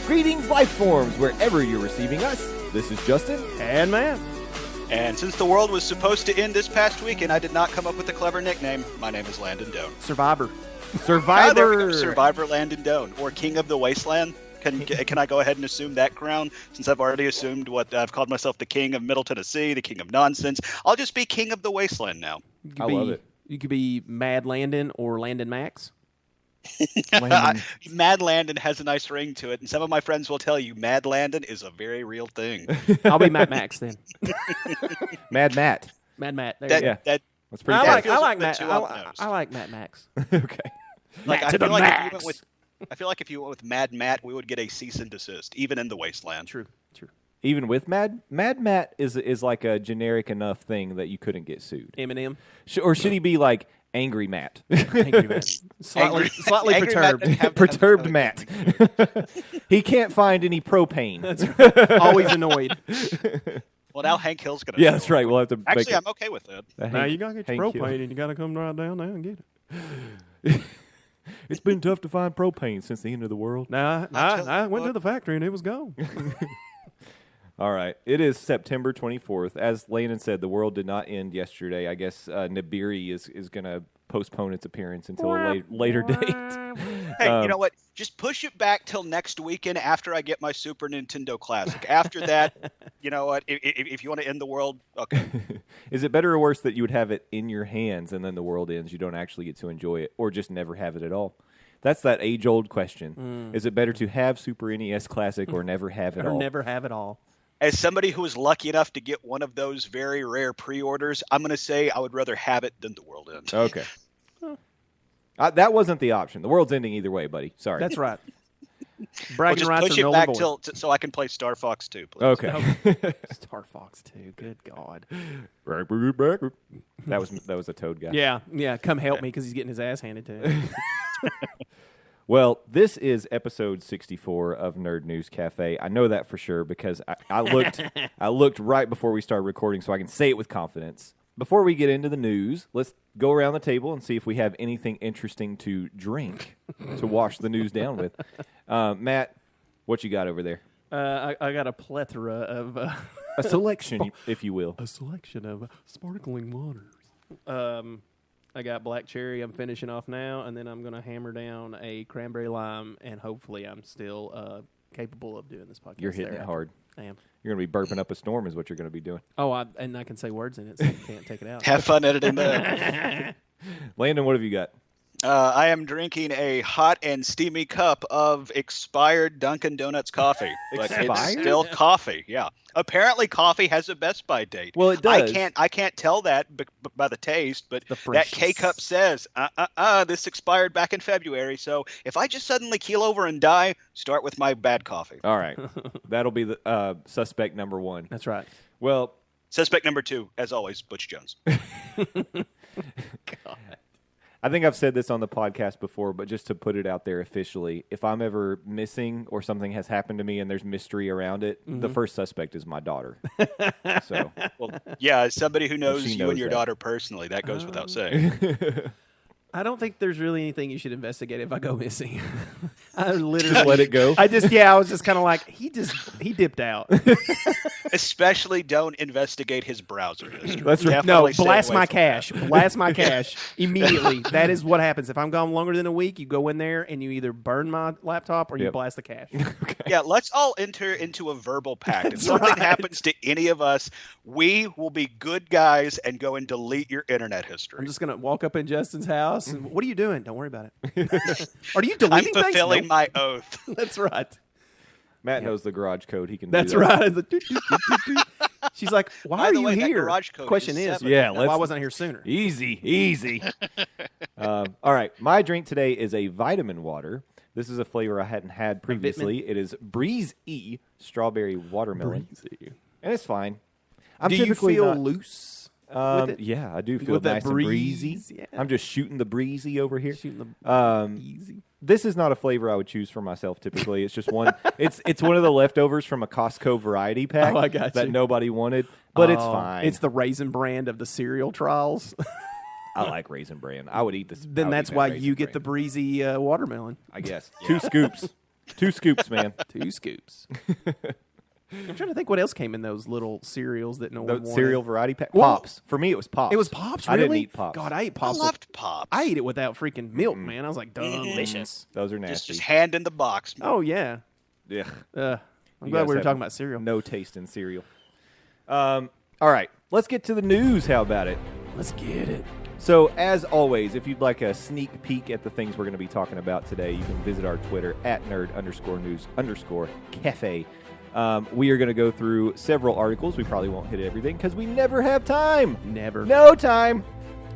Greetings, life forms, wherever you're receiving us. This is Justin. And Matt. And since the world was supposed to end this past weekend, I did not come up with a clever nickname. My name is Landon Doan. Survivor. Survivor Landon Doan, or King of the Wasteland. Can I go ahead and assume that crown, since I've already assumed what I've called myself, the King of Middle Tennessee, the King of Nonsense? I'll just be King of the Wasteland now. I love it. You could be Mad Landon or Landon Max. Mad Landon has a nice ring to it, and some of my friends will tell you Mad Landon is a very real thing. I'll be Matt Max then. Mad Matt. Mad Matt. There That, you go. that, That's pretty I good. like feels Matt. a bit too on the nose. I like Matt Max. Okay. like, Matt I to the feel like if you max. went with, I feel like if you went with Mad Matt, we would get a cease and desist, even in the Wasteland. True. Even with Mad Matt is like a generic enough thing that you couldn't get sued. Eminem. Or should he be like Angry Matt? Angry Matt. Slightly Angry Matt perturbed. didn't have Perturbed another Matt. He can't find any propane. Always annoyed. Well, now Hank Hill's going to. Yeah, that's right. We'll have to Actually, make I'm okay with that. Now you gotta get your Hank Hill. propane and you gotta come right down there and get it. It's been tough to find propane since the end of the world. Now I went to the factory and it was gone. All right. It is September 24th. As Landon said, the world did not end yesterday. I guess Nibiru is going to postpone its appearance until a later date. Hey, you know what? Just push it back till next weekend after I get my Super Nintendo Classic. After that, you know what? If you want to end the world, okay. Is it better or worse that you would have it in your hands and then the world ends, you don't actually get to enjoy it, or just never have it at all? That's that age-old question. Is it better to have Super NES Classic or never have it Or all? never have it all. As somebody who was lucky enough to get one of those very rare pre-orders, I'm going to say I would rather have it than the world end. Okay. That wasn't the option. The world's ending either way, buddy. Sorry. That's right. Well, Bragging just rights push of it null back and void. so I can play Star Fox 2, please. Okay. Star Fox 2. Good God. That was a Toad guy. Yeah. Come help me because he's getting his ass handed to him. Well, this is episode 64 of Nerd News Cafe. I know that for sure because I looked right before we started recording so I can say it with confidence. Before we get into the news, let's go around the table and see if we have anything interesting to drink to wash the news down with. Matt, what you got over there? I got a plethora of A selection, if you will. a selection of sparkling waters. I got black cherry I'm finishing off now, and then I'm going to hammer down a cranberry lime, and hopefully I'm still capable of doing this podcast. You're hitting it thereafter. hard. I am. You're going to be burping up a storm is what you're going to be doing. Oh, and I can say words in it, so you can't take it out. Have fun editing that. Landon, what have you got? I am drinking a hot and steamy cup of expired Dunkin' Donuts coffee. But it's Expired? still coffee, yeah. Apparently coffee has a best by date. Well, it does. I can't tell that by the taste, but The that freshness. K-Cup says, this expired back in February, so if I just suddenly keel over and die, start with my bad coffee. All right. That'll be the suspect number one. That's right. Well, Suspect number 2, as always, Butch Jones. God. I think I've said this on the podcast before, but just to put it out there officially, if I'm ever missing or something has happened to me and there's mystery around it, the first suspect is my daughter. So, Well, yeah, as somebody who knows she you knows and your that. daughter personally, that goes without saying. I don't think there's really anything you should investigate if I go missing. I literally just let it go. I was just kind of like, he dipped out. Especially don't investigate his browser history. That's right. No, Definitely stay blast away my from cash. Blast my cash immediately. That is what happens. If I'm gone longer than a week, you go in there and you either burn my laptop or you Yep. blast the cash. that. Yeah, let's all enter into a verbal pact. If something happens to any of us, we will be good guys and go and delete your internet I'm history. just gonna walk up in Justin's house. And, what are you doing? Don't worry about it. Are you I'm deleting things? fulfilling Nope. my oath. That's right. Matt knows the garage code. He can That's do that. right. It's like, doot, doot, doot, doot, doot. She's like, why By are the you way, that here? garage code Question is is, 7. Yeah, why wasn't I here sooner? Easy. All right. My drink today is a vitamin water. This is a flavor I hadn't had previously. It is Breeze E strawberry watermelon. And it's fine. I'm Do you typically feel not- loose with it? Yeah, I do feel With that nice and breezy. breeze, yeah. I'm just shooting the breezy over here. Shooting the easy. This is not a flavor I would choose for myself typically. It's just one. it's one of the leftovers from a Costco variety pack Oh, I got that you. nobody wanted, but it's Oh, fine. It's the Raisin Brand of the cereal trials. I like Raisin Bran. I would eat this. I Then would that's eat that why Raisin you get the Bran, breezy watermelon. I guess 2 scoops. 2 scoops, man. 2 scoops. I'm trying to think what else came in those little cereals that no one wanted. Cereal variety pack. Well, Pops. For me, it was Pops. It was Pops, I really? didn't eat Pops. God, I ate I Pops. loved Pops. I ate it without freaking milk, man. I was like, delicious. Those are nasty. Just hand in the box. Oh, yeah. Yeah. I'm You glad guys we were have talking about cereal. No taste in cereal. All right. Let's get to the news. How about it? Let's get it. So, as always, if you'd like a sneak peek at the things we're going to be talking about today, you can visit our Twitter at nerd_news_cafe. We are going to go through several articles. We probably won't hit everything because we never have time. Never. No time.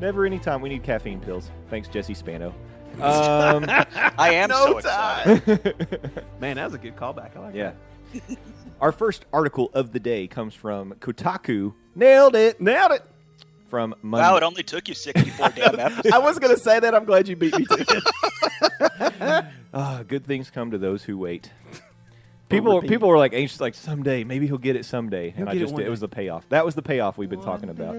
Never any time. We need caffeine pills. Thanks, Jesse Spano. I am so excited. Man, that was a good callback. I like Yeah. that. Our first article of the day comes from Kotaku. Nailed it. Nailed it. From Monday. Wow, it only took you 64 damn episodes. I was going to say that. I'm glad you beat me to it. Good things come to those who wait. People were like anxious, like someday, maybe he'll get it someday, and it was the payoff. That was the payoff we've been talking about.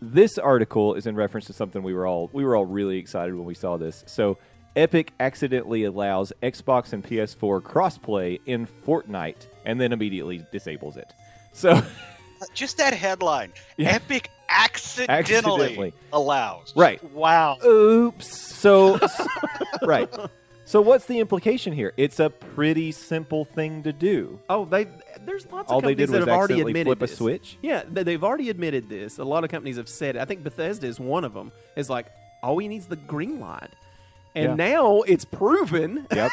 This article is in reference to something we were all really excited when we saw this. So, Epic accidentally allows Xbox and PS4 crossplay in Fortnite, and then immediately disables it. So, just that headline: Yeah. Epic accidentally allows. Right. Wow. Oops. So, right. So what's the implication here? It's a pretty simple thing to do. Oh, there's lots of All they companies did that was have already accidentally admitted flip a this. switch? Yeah, they've already admitted this. A lot of companies have said it. I think Bethesda is one of them. It's like, all we need is the green light. And now it's proven that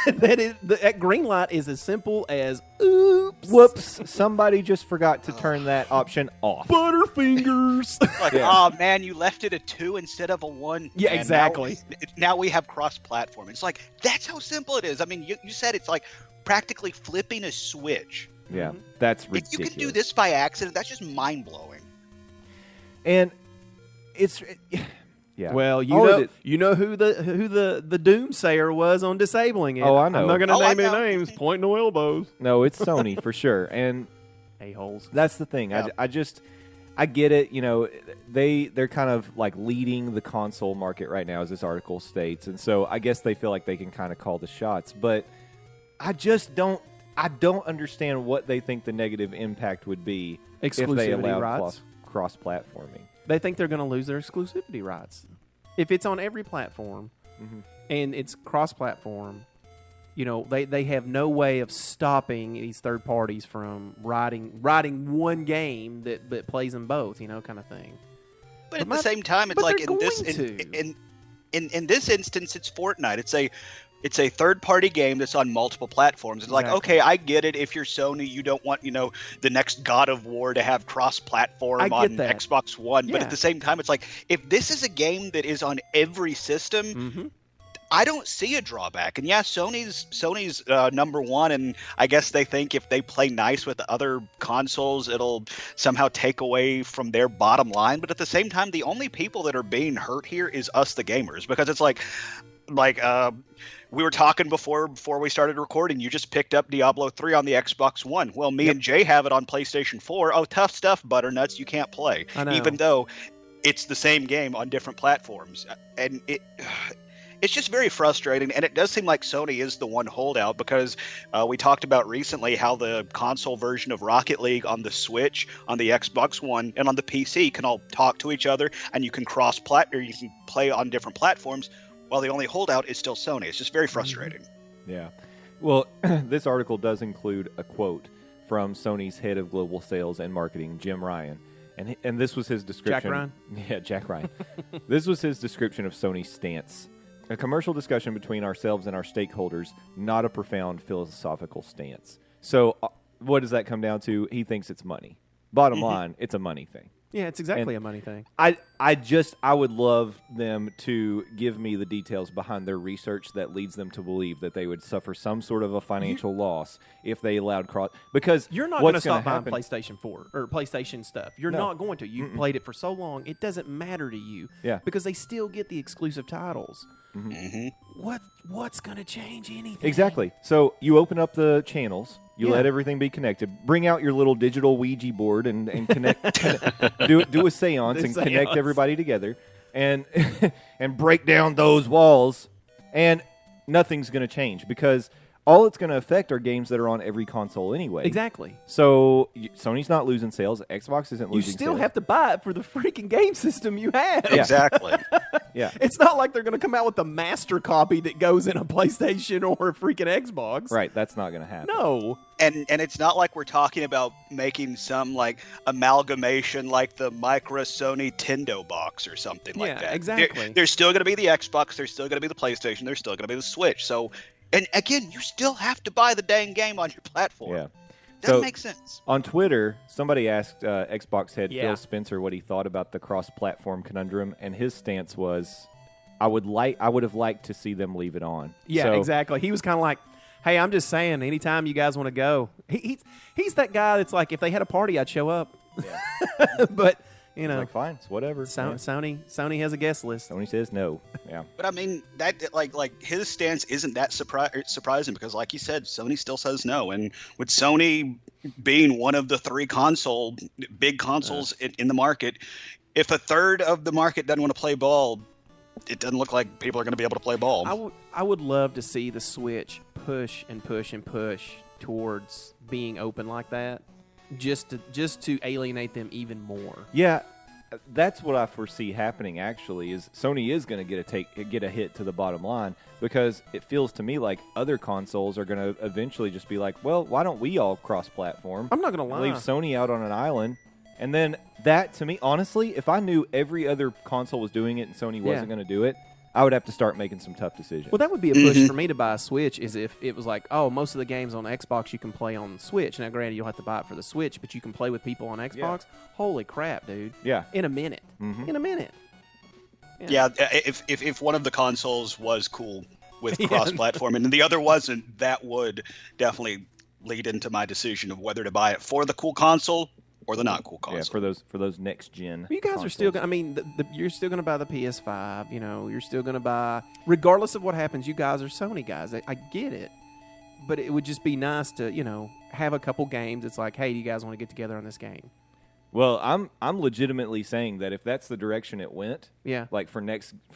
that green light is as simple as, oops. Whoops. Somebody just forgot to turn that option off. Butterfingers. Like, oh man, you left it a 2 instead of a 1. Yeah, and exactly. Now we have cross-platform. It's like, that's how simple it is. I mean, you said it's like practically flipping a switch. Yeah, that's ridiculous. If you can do this by accident, that's just mind-blowing. And it's... Yeah. Well, you know who the doomsayer was on disabling it. Oh, I know. I'm not going to Oh, I name any know. names. Point no elbows. No, it's Sony for sure. And A-holes. that's the thing. Yeah. I get it. You know, they're kind of like leading the console market right now, as this article states. And so I guess they feel like they can kind of call the shots. But I don't understand what they think the negative impact would be if they Exclusivity allowed rights. cross-platforming. They think they're going to lose their exclusivity rights. If it's on every platform and it's cross-platform, you know, they have no way of stopping these third parties from writing one game that plays them both, you know, kind of thing. But at the same time, it's but like they're in this instance, it's Fortnite. It's a third-party game that's on multiple platforms. It's like, okay, I get it. If you're Sony, you don't want, the next God of War to have cross-platform on Xbox One. Yeah. But at the same time, it's like, if this is a game that is on every system, I don't see a drawback. And yeah, Sony's number one, and I guess they think if they play nice with the other consoles, it'll somehow take away from their bottom line. But at the same time, the only people that are being hurt here is us, the gamers, because it's like we were talking before we started recording. You just picked up Diablo 3 on the Xbox One. Well, me and Jay have it on PlayStation 4. Oh, tough stuff, Butternuts. You can't play, even though it's the same game on different platforms, and it's just very frustrating. And it does seem like Sony is the one holdout, because we talked about recently how the console version of Rocket League on the Switch, on the Xbox One, and on the PC can all talk to each other, and you can you can play on different platforms. While the only holdout is still Sony. It's just very frustrating. Yeah. Well, this article does include a quote from Sony's head of global sales and marketing, Jim Ryan. And this was his description. Jack Ryan? Yeah, Jack Ryan. This was his description of Sony's stance. A commercial discussion between ourselves and our stakeholders, not a profound philosophical stance. So what does that come down to? He thinks it's money. Bottom line, it's a money thing. Yeah, it's exactly a money thing. I would love them to give me the details behind their research that leads them to believe that they would suffer some sort of a financial loss if they allowed cross. Because you're not going to what's stop gonna buying happen, PlayStation 4 or PlayStation stuff. You're No. not going to. You've played it for so long, it doesn't matter to you. Yeah. Because they still get the exclusive titles. What's going to change anything? Exactly. So you open up the channels. You let everything be connected. Bring out your little digital Ouija board and connect. do a seance and connect everybody together, and and break down those walls. And nothing's going to change, because all it's going to affect are games that are on every console anyway. Exactly. So Sony's not losing sales. Xbox isn't You losing still sales. have to buy it for the freaking game system you have. Yeah. Exactly. Yeah. It's not like they're going to come out with the master copy that goes in a PlayStation or a freaking Xbox. Right. That's not going to happen. No. And it's not like we're talking about making some like amalgamation like the Micro Sony Tendo box or something like Yeah, that. exactly. There's still going to be the Xbox. There's still going to be the PlayStation. There's still going to be the Switch. So, and again, you still have to buy the dang game on your platform. Yeah. Doesn't So- make sense. On Twitter, somebody asked Xbox head Yeah. Phil Spencer what he thought about the cross-platform conundrum, and his stance was, I would have liked to see them leave it on. Yeah, So- exactly. He was kind of like, hey, I'm just saying, anytime you guys want to go. He's that guy that's like, if they had a party, I'd show up. Yeah. But, you know, Like, fine, it's whatever. Yeah. Sony has a guest list. Sony says no. Yeah. But I mean, that like his stance isn't that surprising because, like you said, Sony still says no. And with Sony being one of the three big consoles in the market, if a third of the market doesn't want to play ball, it doesn't look like people are going to be able to play ball. I would love to see the Switch push and push and push towards being open like that, just to alienate them even more. Yeah, that's what I foresee happening. Actually, is Sony is going to get a hit to the bottom line because it feels to me like other consoles are going to eventually just be like, well, why don't we all cross-platform? I'm not gonna lie. Leave Sony out on an island, and then that to me, honestly, if I knew every other console was doing it and Sony wasn't going to do it, I would have to start making some tough decisions. Well, that would be a push for me to buy a Switch is if it was like, oh, most of the games on Xbox you can play on Switch. Now, granted, you'll have to buy it for the Switch, but you can play with people on Xbox. Holy crap, dude. Yeah. In a minute. Mhm. In a minute. Yeah, if one of the consoles was cool with cross-platform and the other wasn't, that would definitely lead into my decision of whether to buy it for the cool console or the not cool console. Yeah, for those next gen. You guys are still going to, I mean, you're still going to buy the PS5. You know, you're still going to buy, regardless of what happens, you guys are Sony guys. I get it. But it would just be nice to, you know, have a couple games. It's like, hey, do you guys want to get together on this game? Well, I'm legitimately saying that if that's the direction it went, Yeah. like for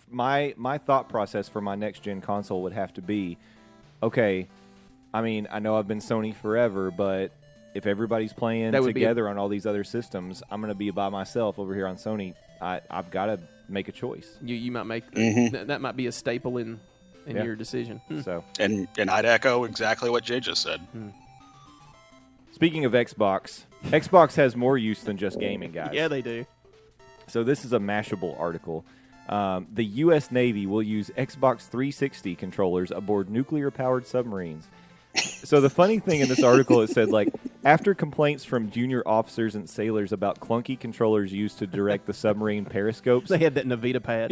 my thought process for my next gen console would have to be, okay, I mean, I know I've been Sony forever, but if everybody's playing That would be together on all these other systems, I'm going to be by myself over here on Sony. I've got to make a choice. You might make, that might be a staple in Yeah. your decision. So, And I'd echo exactly what Jay just said. speaking of Xbox, Xbox has more use than just gaming, guys. Yeah, they do. So this is a Mashable article. The U.S. Navy will use Xbox 360 controllers aboard nuclear-powered submarines. So the funny thing in this article, it said, like, after complaints from junior officers and sailors about clunky controllers used to direct the submarine periscopes, They had that Navita pad.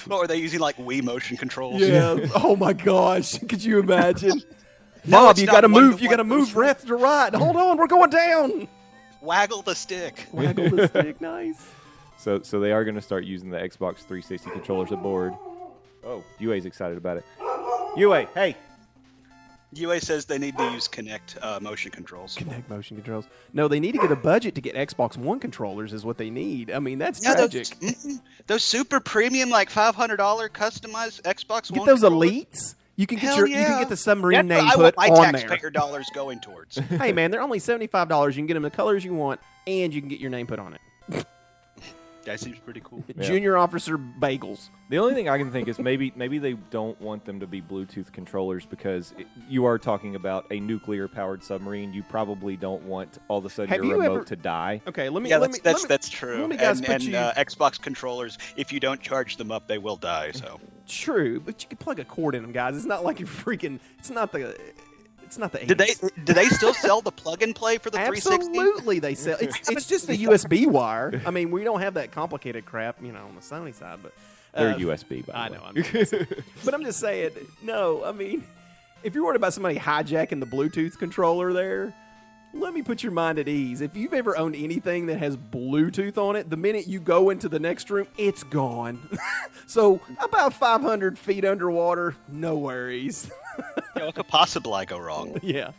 What were they using, like Wii motion controls? Yeah. Oh my gosh. Could you imagine? No, Bob, it's you not got to one move. to You got to one move motion. left to right. Hold on, we're going down. Waggle the stick. Waggle the stick. Nice. so they are going to start using the Xbox 360 controllers aboard. Oh, UA's excited about it. UA, hey. UA says they need to use Kinect motion controls. Connect motion controls. No, they need to get a budget to get Xbox One controllers. Is what they need. I mean, that's Yeah, tragic. those super premium, like $500 customized Xbox Get One those controllers. elites. You can get Hell you can yeah. get the submarine That's name what put I want on my there. taxpayer dollars going towards. Hey man, they're only $75. You can get them the colors you want, and you can get your name put on it. That seems pretty cool. Yeah. Junior Officer Bagels. The only thing I can think is maybe they don't want them to be Bluetooth controllers because you are talking about a nuclear-powered submarine. You probably don't want all of a sudden Have your you remote ever- to die. Okay, let me. Yeah, let me, that's true. let me guys put and you- Xbox controllers, if you don't charge them up, they will die. So True, but you can plug a cord in them, guys. It's not like you're freaking. It's not the. did they still sell the plug and play for the 360? Absolutely, they sell. It's just a USB wire. I mean, we don't have that complicated crap, you know, on the Sony side, but They're USB, by the I way. know, I'm just but I'm just saying. No, I mean, if you're worried about somebody hijacking the Bluetooth controller there, let me put your mind at ease. If you've ever owned anything that has Bluetooth on it, the minute you go into the next room, it's gone. So about 500 feet underwater, no worries. Yeah, what could possibly go wrong? Yeah.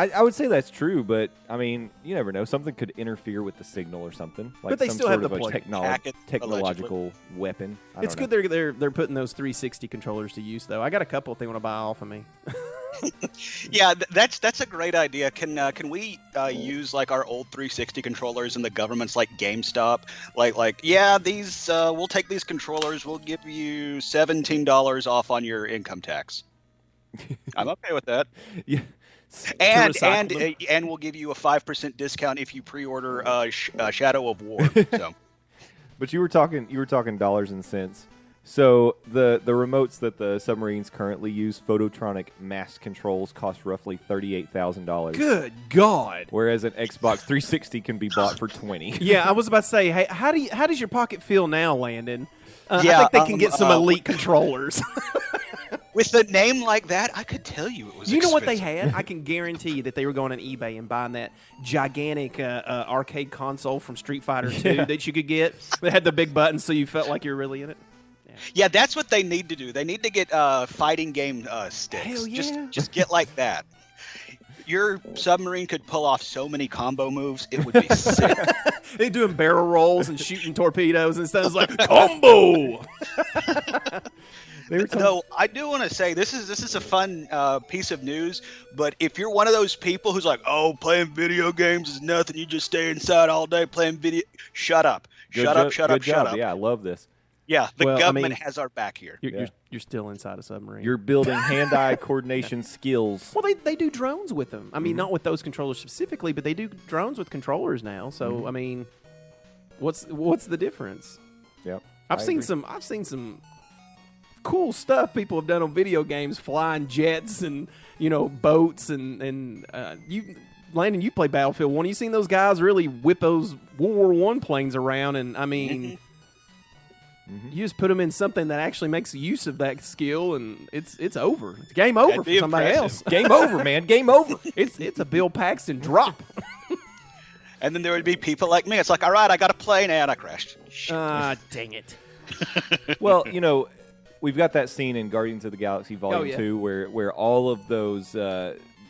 I would say that's true, but I mean, you never know. Something could interfere with the signal or something. Like But they some still sort have of the a plug. Hack it, technological weapon. I It's don't good they're putting those 360 controllers to use, though. I got a couple if they want to buy off of me. Yeah, that's a great idea. Can we use like our old 360 controllers in the government's like GameStop? Like yeah, these we'll take these controllers. We'll give you $17 off on your income tax. I'm okay with that. Yeah. And we'll give you a 5% discount if you pre-order Shadow of War. So, But you were talking dollars and cents. So the remotes that the submarines currently use, Phototronic mass controls, cost roughly $38,000. Good God! Whereas an Xbox 360 can be bought for $20. Yeah, I was about to say, hey, how does your pocket feel now, Landon? Yeah, I think they can get some elite controllers. with a name like that, I could tell you it was. You know what they expensive. had? I can guarantee that they were going on eBay and buying that gigantic arcade console from Street Fighter 2 that you could get. They had the big buttons, so you felt like you're really in it. Yeah, that's what they need to do. They need to get fighting game sticks. Hell yeah. Just get like that. Your submarine could pull off so many combo moves, it would be sick. They doing barrel rolls and shooting torpedoes and stuff. It's like combo. No, I do want to say this is a fun piece of news. But if you're one of those people who's like, "Oh, playing video games is nothing. You just stay inside all day playing video," shut up, shut up. Yeah, I love this. Yeah, the Well, I government mean, has our back here. You're still inside a submarine. You're building hand-eye coordination skills. Well, they do drones with them. I mean, not with those controllers specifically, but they do drones with controllers now. So I mean, what's the difference? Yep. I've seen some cool stuff people have done on video games, flying jets and boats and you. Landon, you play Battlefield 1. You seen those guys really whip those World War I planes around, and I mean. You just put them in something that actually makes use of that skill, and it's over. It's game over That'd for be somebody impressive. else. Game over, man. Game over. It's a Bill Paxton drop. And then there would be people like me. It's like, all right, I got to play, and I crashed. Dang it. Well, we've got that scene in Guardians of the Galaxy Volume 2 where all of those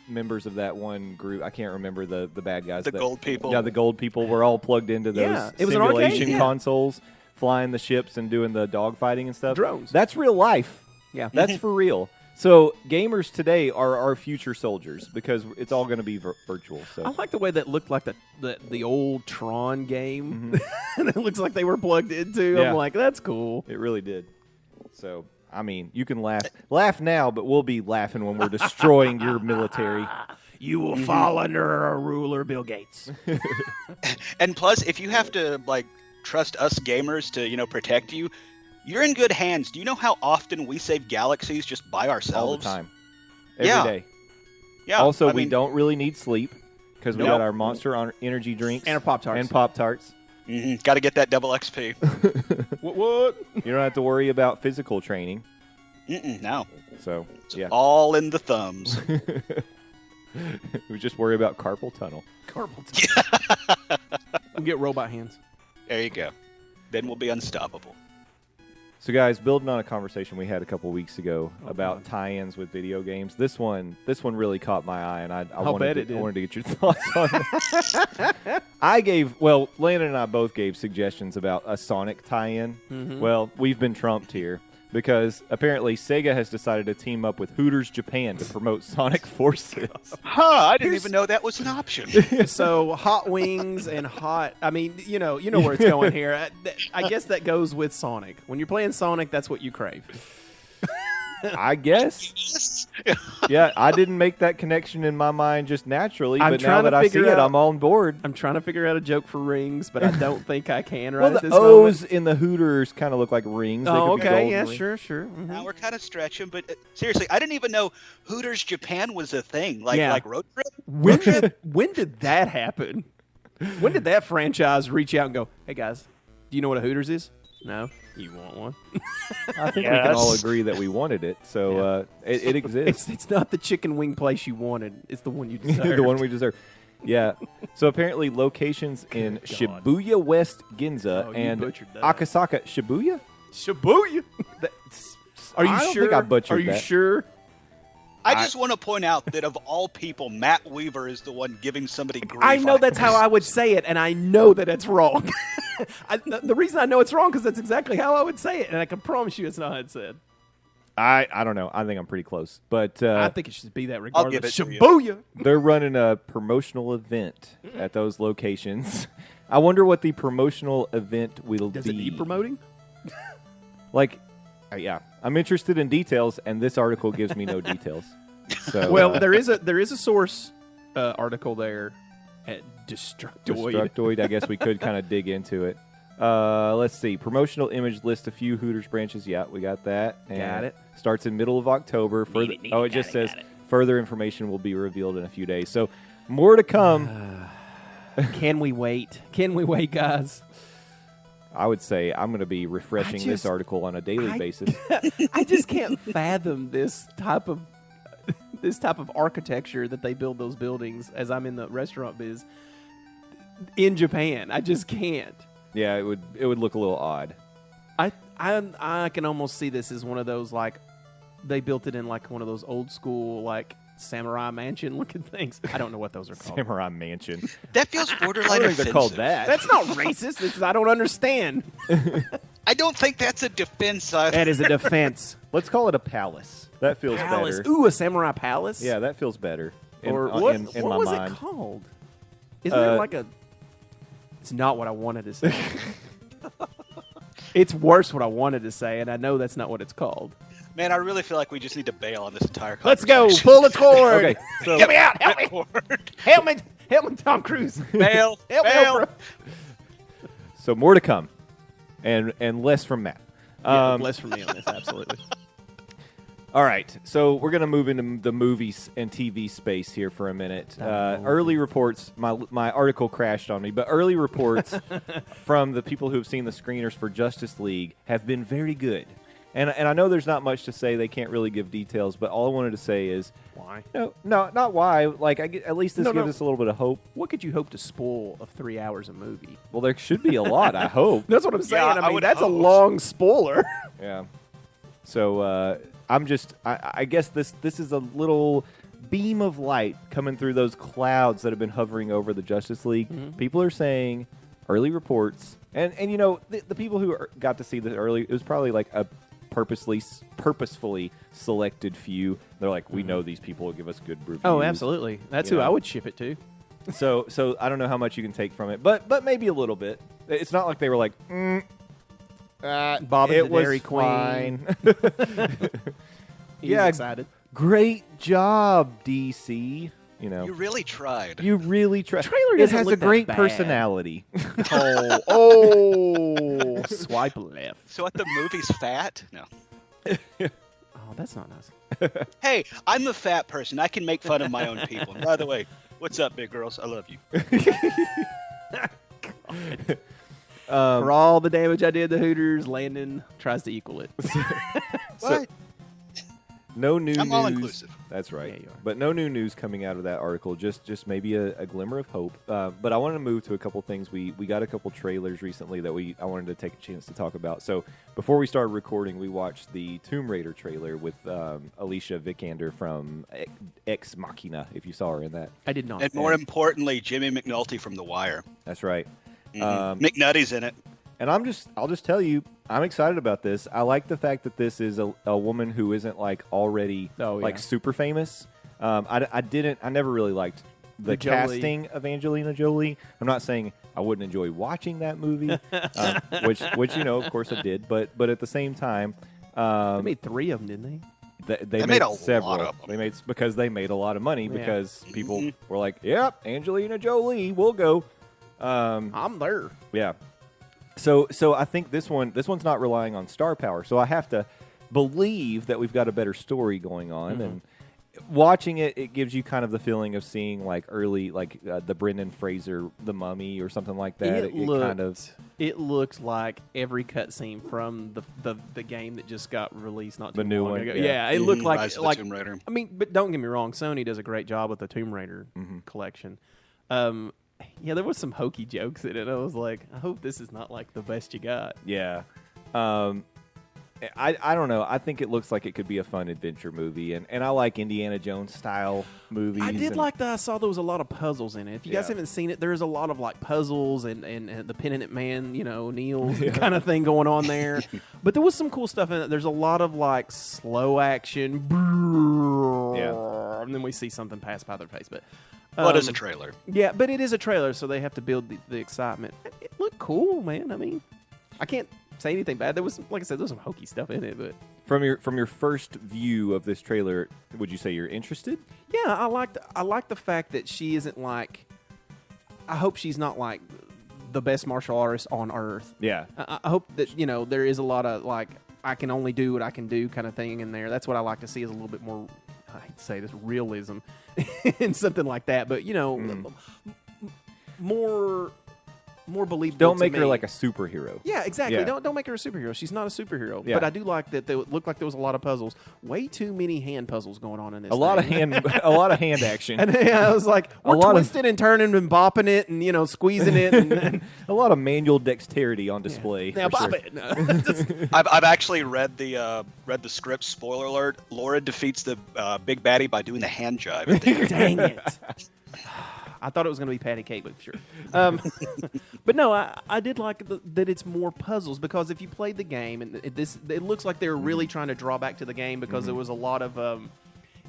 members of that one group, I can't remember the bad guys. The gold people. Yeah, the gold people were all plugged into those Yeah, it was an arcade, simulation consoles, flying the ships and doing the dogfighting and stuff. Drones. That's real life. Yeah. That's for real. So gamers today are our future soldiers because it's all going to be virtual. So I like the way that looked like the old Tron game. And it looks like they were plugged into. Yeah. I'm like, that's cool. it really did. So, I mean, you can laugh now, but we'll be laughing when we're destroying your military. You will fall under a ruler, Bill Gates. And plus, if you have to trust us gamers to protect you, you're in good hands. Do you know how often we save galaxies just by ourselves? All the time. Every day. Yeah. Also, I we mean, don't really need sleep because we got our Monster Energy drinks. And our Pop-Tarts. And Pop-Tarts. got to get that double XP. What? You don't have to worry about physical training. No. So, yeah. All in the thumbs. We just worry about carpal tunnel. Carpal tunnel. We'll get robot hands. There you go. Then we'll be unstoppable. So, guys, building on a conversation we had a couple weeks ago about tie-ins with video games, this one really caught my eye, and I wanted to get your thoughts on it. Landon and I both gave suggestions about a Sonic tie-in. Well, we've been trumped here because apparently Sega has decided to team up with Hooters Japan to promote Sonic Forces. I didn't even know that was an option. So hot wings and hot. I mean, you know where it's going here. I guess that goes with Sonic. When you're playing Sonic, that's what you crave. I guess. Yeah, I didn't make that connection in my mind just naturally, but now that I see it, I'm on board. I'm trying to figure out a joke for rings, but I don't think I can right well, at the this O's moment. in the Hooters kind of look like rings. They Oh, could be okay, gold yeah, rings. sure. Now we're kind of stretching, but seriously, I didn't even know Hooters Japan was a thing. Like road trip? When did that happen? When did that franchise reach out and go, hey, guys, do you know what a Hooters is? No? You want one? I think we can all agree that we wanted it, so it exists. It's not the chicken wing place you wanted. It's the one you deserve. The one we deserve. Yeah. So apparently locations in Shibuya West Ginza and butchered that. Akasaka. Shibuya? Shibuya. Are you I don't sure? think I butchered Are you that. sure? I just want to point out that of all people, Matt Weaver is the one giving somebody grief. I know that's how I would say it, and I know that it's wrong. The reason I know it's wrong because that's exactly how I would say it, and I can promise you it's not how it's said. I don't know. I think I'm pretty close. But I think it should be that I'll regardless. give it to you. Shibuya! they're running a promotional event at those locations. I wonder what the promotional event will Does be. it need promoting? Like, yeah. I'm interested in details, and this article gives me no details. So, Well, there is a source article there at Destructoid. Destructoid, I guess we could kind of dig into it. Let's see. Promotional image list a few Hooters branches. Yeah, we got that. And Got it. Starts in middle of October. It just says further information will be revealed in a few days. So more to come. Can we wait? Can we wait, guys? I would say I'm going to be refreshing this article on a daily basis. I just can't fathom this type of architecture that they build those buildings as I'm in the restaurant biz in Japan. I just can't. Yeah, it would look a little odd. I can almost see this as one of those, like, they built it in like one of those old school, like, samurai mansion looking things. I don't know what those are called. Samurai Mansion. That feels borderline I don't think offensive. they're called that. That's not racist. It's, I don't understand. I don't think that's a defense. That is a defense. Let's call it a palace. That feels Palace. better. Ooh, a samurai palace? Yeah, that feels better. Or in what my was mind. it called? Isn't there like a... It's not what I wanted to say. It's worse what I wanted to say, and I know that's not what it's called. Man, I really feel like we just need to bail on this entire Let's conversation. go. Pull the cord. Okay, so Get me out. Help me. Forward. Help me. Help me, Tom Cruise. Bail. Help me, Bail. Oprah. So more to come, and less from Matt. Yeah, less for me on this, absolutely. All right, so we're going to move into the movies and TV space here for a minute. Early reports, my article crashed on me, but early reports from the people who have seen the screeners for Justice League have been very good. And I know there's not much to say. They can't really give details, but all I wanted to say is... Why? No, not why. Like, at least this gives us a little bit of hope. What could you hope to spoil of 3 hours of movie? Well, there should be a lot, I hope. That's what I'm saying. Yeah, I I mean, would that's a hope. long spoiler. Yeah. So I guess this is a little beam of light coming through those clouds that have been hovering over the Justice League. Mm-hmm. People are saying early reports, and you know the people who got to see this early, it was probably like a purposefully selected few. They're like, we know these people will give us good reviews. Oh, absolutely. That's You who know. I would ship it to. So I don't know how much you can take from it, but maybe a little bit. It's not like they were like, Bob and it the was Dairy Queen. fine. He's Yeah. excited. Great job, DC. You know, You really tried. you really try. trailer It doesn't has a look that great bad. personality. Oh, swipe left. So what, the movie's fat? No. Oh, that's not nice. Hey, I'm a fat person. I can make fun of my own people. And by the way, what's up, big girls? I love you. For all the damage I did to Hooters, Landon tries to equal it. What? No new I'm news. all inclusive. That's right. Yeah, you are. But no new news coming out of that article. Just maybe a glimmer of hope. But I wanted to move to a couple things. We got a couple trailers recently that I wanted to take a chance to talk about. So before we started recording, we watched the Tomb Raider trailer with Alicia Vikander from Ex Machina. If you saw her in that, I did not. And more importantly, Jimmy McNulty from The Wire. that's right. McNutty's in it. And I'll just tell you, I'm excited about this. I like the fact that this is a woman who isn't like already like super famous. I never really liked the casting of Angelina Jolie. I'm not saying I wouldn't enjoy watching that movie, which you know, of course, I did. But at the same time, They made 3 of them, didn't they? They made a several. lot of them. They made because they made a lot of money Yeah. because people were like, "Yep, Angelina Jolie, we'll go." I'm there. Yeah. So I think this one's not relying on star power. So I have to believe that we've got a better story going on. And watching it gives you kind of the feeling of seeing like early, like the Brendan Fraser, The Mummy, or something like that. It looks like every cutscene from the game that just got released not too The new long one, ago. yeah. Yeah, it looked Rise of like the Tomb Raider. I mean, but don't get me wrong, Sony does a great job with the Tomb Raider collection. Yeah, there was some hokey jokes in it. I was like, I hope this is not like the best you got. Yeah. I don't know. I think it looks like it could be a fun adventure movie, and I like Indiana Jones style movies. I did and, like that. I saw there was a lot of puzzles in it. If you guys Yeah. haven't seen it, there's a lot of like puzzles and the penitent man, Neil's kind of thing going on there. But there was some cool stuff in it. There's a lot of like slow action. Yeah. And then we see something pass by their face. But What is a trailer? Yeah, but it is a trailer, so they have to build the excitement. It looked cool, man. I mean, I can't say anything bad. There was, like I said, there was some hokey stuff in it, but from your first view of this trailer, would you say you're interested? yeah, I like the fact that she isn't like. I hope she's not like the best martial artist on earth. Yeah. I hope that there is a lot of like I can only do what I can do kind of thing in there. That's what I like to see is a little bit more. I hate to say this, realism and something like that, but more believable. Don't to make her me. like a superhero. Yeah, exactly. Yeah. Don't make her a superhero. She's not a superhero. Yeah. But I do like that they looked like there was a lot of puzzles. Way too many hand puzzles going on in this. A lot of thing. a lot of hand action. And I was like, we're lot of- twisting and turning and bopping it and squeezing it and a lot of manual dexterity on display. now for bop sure. it. No, just- I've actually read the script. Spoiler alert: Laura defeats the big baddie by doing the hand jive. At the end. Dang it. I thought it was going to be patty cake, but sure. But no, I did like that it's more puzzles because if you played the game, and it looks like they were really trying to draw back to the game because there was a lot of,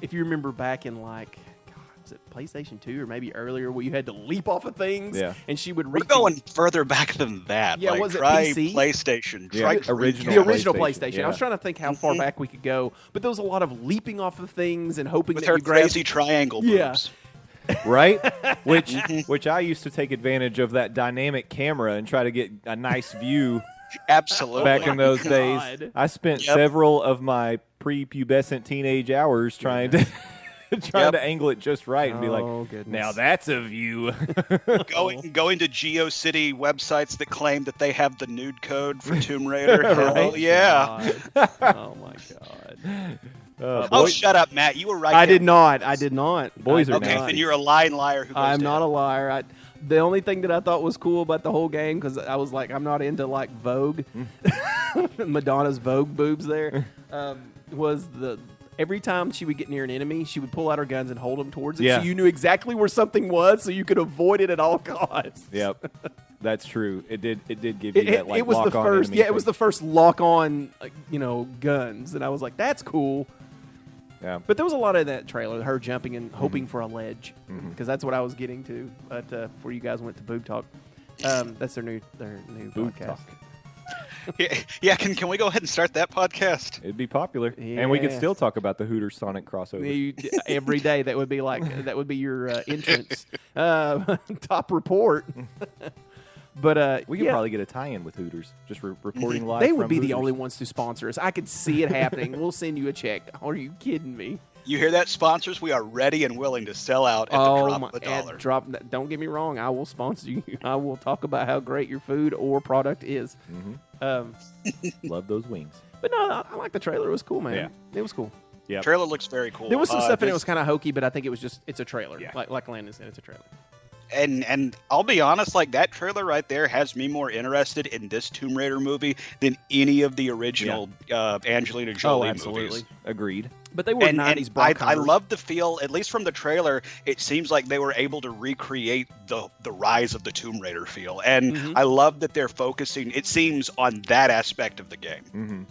if you remember back in like, God, was it PlayStation 2 or maybe earlier where you had to leap off of things Yeah. and she would We're reach going further back than that. Yeah, like, was it try PC? PlayStation. Yeah, Try original. the original PlayStation, PlayStation. yeah. I was trying to think how far back we could go, but there was a lot of leaping off of things and hoping with that her you grab. crazy triangle Yeah. moves. Right? Which I used to take advantage of that dynamic camera and try to get a nice view Absolutely. back in those days. God. I spent Yep. several of my prepubescent teenage hours trying to Yep. angle it just right and be like, Oh, goodness. now that's a view. Going to GeoCity websites that claim that they have the nude code for Tomb Raider. Hell Oh, yeah. God. Oh my God. Oh, boys, shut up, Matt. You were right. I there. did not. I did not. Boys I are did Okay, not. then you're a lying liar who goes I'm to not a hell. liar. The only thing that I thought was cool about the whole game, because I was like, I'm not into like Vogue, Madonna's Vogue boobs there, was every time she would get near an enemy, she would pull out her guns and hold them towards it, Yeah. so you knew exactly where something was, so you could avoid it at all costs. Yep. That's true. It did give you that like It was the lock-on first, enemy yeah, it was thing. the first lock-on, guns, and I was like, that's cool. Yeah. But there was a lot of that trailer, her jumping and hoping for a ledge, Mhm. because that's what I was getting to. But before you guys went to Boob Talk, that's their new Boob podcast. Talk. Yeah, can we go ahead and start that podcast? It'd be popular, and we could Yeah. still talk about the Hooters Sonic crossover. Every day that would be like that would be your entrance top report. But We could yeah, probably get a tie-in with Hooters, just reporting live. they would from be the Hooters. only ones to sponsor us. I could see it happening. We'll send you a check. Are you kidding me? You hear that, sponsors? We are ready and willing to sell out at the drop of a dollar. Don't get me wrong. I will sponsor you. I will talk about how great your food or product is. Mhm. Love those wings. But no, I like the trailer. It was cool, man. Yeah. It was cool. Yeah. Trailer looks very cool. There was some stuff in it this- was kind of hokey, but I think it was just it's a trailer. Yeah. Like Landon said, it's a trailer. and I'll be honest, like that trailer right there has me more interested in this Tomb Raider movie than any of the original Angelina Jolie movies. Agreed. But they were And 90s I Broncos. love the feel, at least from the trailer, it seems like they were able to recreate the rise of the Tomb Raider feel. And Mhm. I love that they're focusing, it seems, on that aspect of the game. Mm-hmm.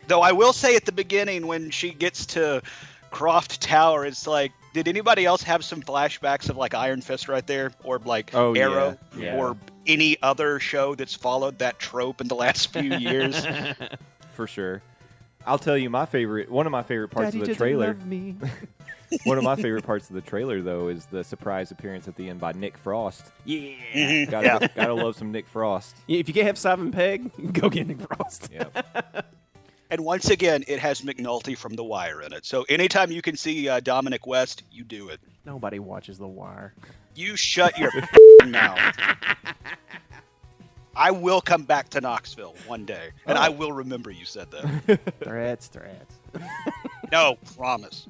Though I will say at the beginning when she gets to Croft Tower, it's like, did anybody else have some flashbacks of like Iron Fist right there? Or like Oh, yeah. Arrow? Yeah. Or any other show that's followed that trope in the last few years? For sure. I'll tell you one of my favorite parts Daddy of the doesn't trailer. love me. One of my favorite parts of the trailer, though, is the surprise appearance at the end by Nick Frost. Yeah. Mhm. Gotta love some Nick Frost. If you can't have Simon Pegg, go get Nick Frost. Yep. And once again, it has McNulty from The Wire in it. So anytime you can see Dominic West, you do it. Nobody watches The Wire. You shut your mouth. I will come back to Knoxville one day, and I will remember you said that. Threats. No, promise.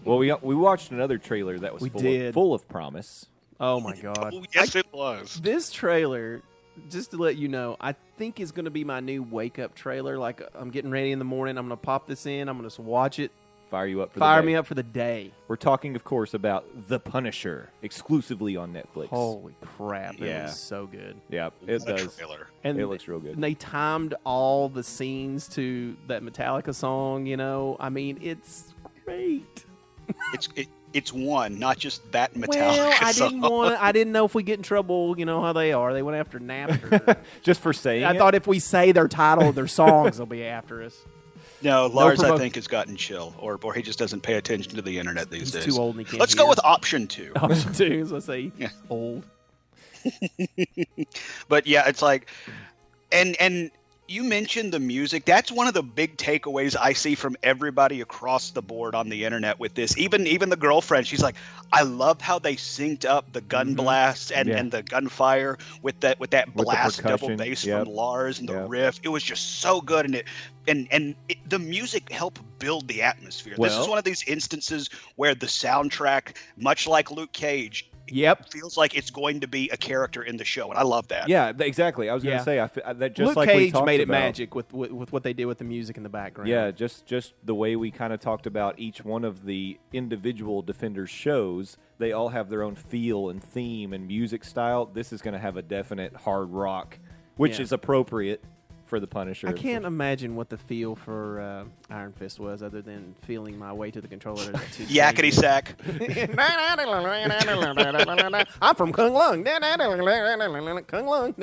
Well, we watched another trailer that was We full did. full of promise. Oh my God. Oh, yes, it was. This trailer, just to let you know, I think is going to be my new wake up trailer. Like I'm getting ready in the morning. I'm going to pop this in. I'm going to watch it. Fire you up for Fire the day. me up for the day. We're talking, of course, about The Punisher, exclusively on Netflix. Holy crap! It Yeah. was so good. Yeah, it What a does. trailer. And It looks real good. And they timed all the scenes to that Metallica song. You know, I mean, it's great. It's one, not just that Metallica Well, I song. didn't want. I didn't know if we get in trouble. You know how they are. They went after Napster. Just for saying I it? thought if we say their title of their songs, they'll be after us. No, Lars, I promo- think, has gotten chill, or he just doesn't pay attention to the internet these He's days. too old and he can't Let's go hear. with option 2. Option 2, as I say, Yeah. old. But yeah, it's like, and you mentioned the music. That's one of the big takeaways I see from everybody across the board on the internet with this. Even the girlfriend, she's like, I love how they synced up the gun blasts and, Yeah. and the gunfire with that the blast double percussion. bass Yep. from Lars and the Yep. riff. It was just so good, and the music helped build the atmosphere. This Well- is one of these instances where the soundtrack, much like Luke Cage, Yep. feels like it's going to be a character in the show, and I love that. Yeah, exactly. I was going Yeah. to say that just Luke like we Cage talked made it about. magic with what they did with the music in the background. Yeah, just the way we kind of talked about each one of the individual Defenders shows, they all have their own feel and theme and music style. This is going to have a definite hard rock, which Yeah. is appropriate for the Punisher. I can't imagine what the feel for Iron Fist was, other than feeling my way to the controller. Yakety sack. I'm from Kung Lung. Kung Lung.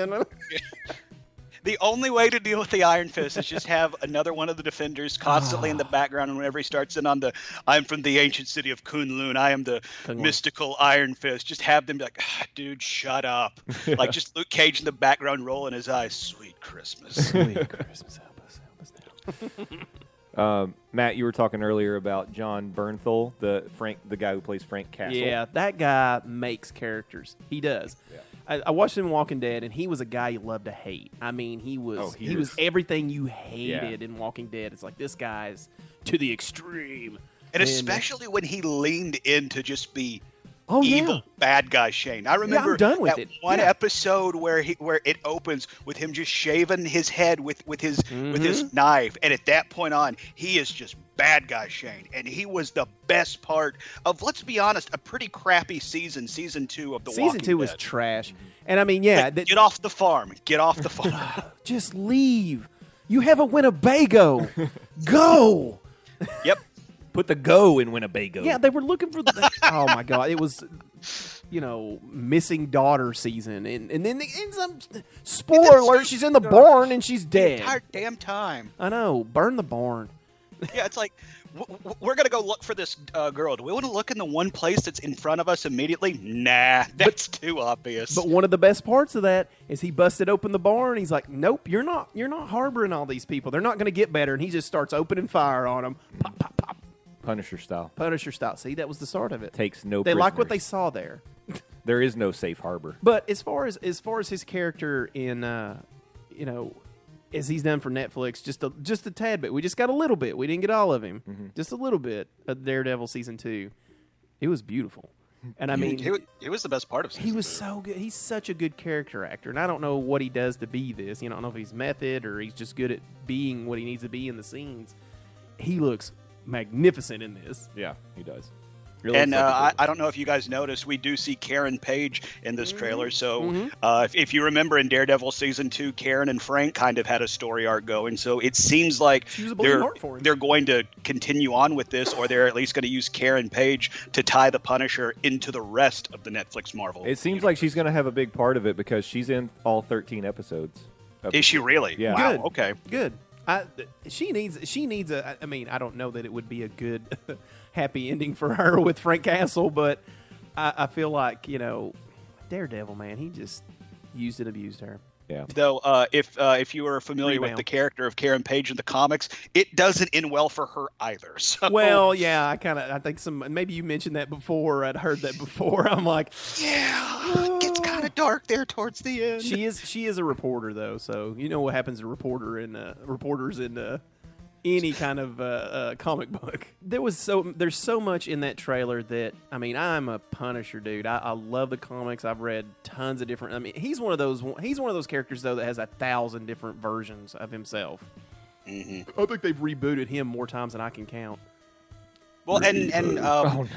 The only way to deal with the Iron Fist is just have another one of the Defenders constantly in the background, and whenever he starts in on the I'm from the ancient city of Kunlun, I am the Kunlun. mystical Iron Fist, just have them be like, dude, shut up. Like just Luke Cage in the background rolling his eyes, sweet Christmas. Sweet Christmas, help us now. Matt, you were talking earlier about John Bernthal, the guy who plays Frank Castle. Yeah, that guy makes characters. He does. Yeah. I watched him in Walking Dead, and he was a guy you love to hate. I mean, he was Oh, he was everything you hated in Walking Dead. It's like, this guy's to the extreme. And especially when he leaned in to just be Oh, evil yeah. bad guy Shane. I remember done with that it. one Yeah. episode where it opens with him just shaving his head with his Mm-hmm. knife, and at that point on, he is just bad guy Shane, and he was the best part of, let's be honest, a pretty crappy season 2 of the Season Walking 2 was Dead. trash. And I mean, yeah, Like, get off the farm. Get off the farm. just leave. You have a Winnebago. Go. Yep. Put the go in Winnebago. Yeah, they were looking for the. Oh my God, it was, missing daughter season, and then in some spoiler alert, she's in the barn and she's The dead. entire damn time. I know, burn the barn. Yeah, it's like we're gonna go look for this girl. Do we want to look in the one place that's in front of us immediately? Nah, that's too obvious. But one of the best parts of that is he busted open the barn. He's like, "Nope, you're not harboring all these people. They're not going to get better." And he just starts opening fire on them, pop, pop, pop, Punisher style. Punisher style. See, that was the start of it. Takes no They like what they prisoners. saw there. There is no safe harbor. But as far as his character in, as he's done for Netflix, just a tad bit. We just got a little bit. We didn't get all of him. Mm-hmm. Just a little bit of Daredevil season 2. It was beautiful, and I mean, it was the best part of season he was 2. so good. He's such a good character actor, and I don't know what he does to be this. I don't know if he's method or he's just good at being what he needs to be in the scenes. He looks magnificent in this. Yeah, he does. And I don't know if you guys noticed, we do see Karen Page in this trailer. So if you remember in Daredevil season 2, Karen and Frank kind of had a story arc going. So it seems like She was a bleeding heart for him. they're going to continue on with this, or they're at least going to use Karen Page to tie the Punisher into the rest of the Netflix Marvel. It seems like she's going to have a big part of it because she's in all 13 episodes. Is she really? Yeah. Wow. Good. Okay. Good. She needs a. I mean, I don't know that it would be a good, happy ending for her with Frank Castle, but I feel like Daredevil, man, he just used and abused her. Yeah. Though, if you are familiar with Rebound. the character of Karen Page in the comics, it doesn't end well for her either. So Well, yeah, I think maybe you mentioned that before. I'd heard that before. I'm like, yeah, it gets kind of dark there towards the end. she is a reporter though, so you know what happens to reporters in any kind of comic book. There's so much in that trailer that, I mean, I'm a Punisher dude. I love the comics. I've read tons of different. I mean, he's one of those characters though that has 1,000 different versions of himself. Mm-hmm. I think they've rebooted him more times than I can count. Well, and Oh no.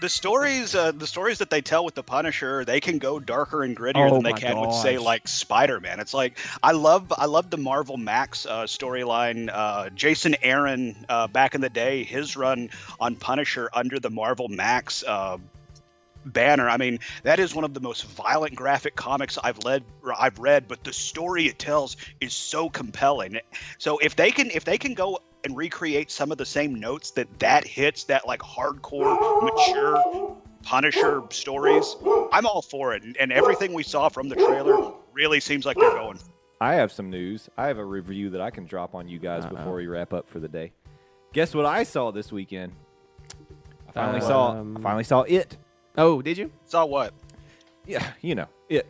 the stories that they tell with the Punisher, they can go darker and grittier than they can with, say, like Spider-Man. It's like I love the Marvel Max storyline. Jason Aaron, back in the day, his run on Punisher under the Marvel Max banner. I mean, that is one of the most violent graphic comics I've read, but the story it tells is so compelling. So if they can go and recreate some of the same notes that hits, that like hardcore, mature Punisher stories, I'm all for it. And everything we saw from the trailer really seems like they're going. I have some news. I have a review that I can drop on you guys before we wrap up for the day. Guess what I saw this weekend? I finally saw It. Oh, did you? Saw what? Yeah, It.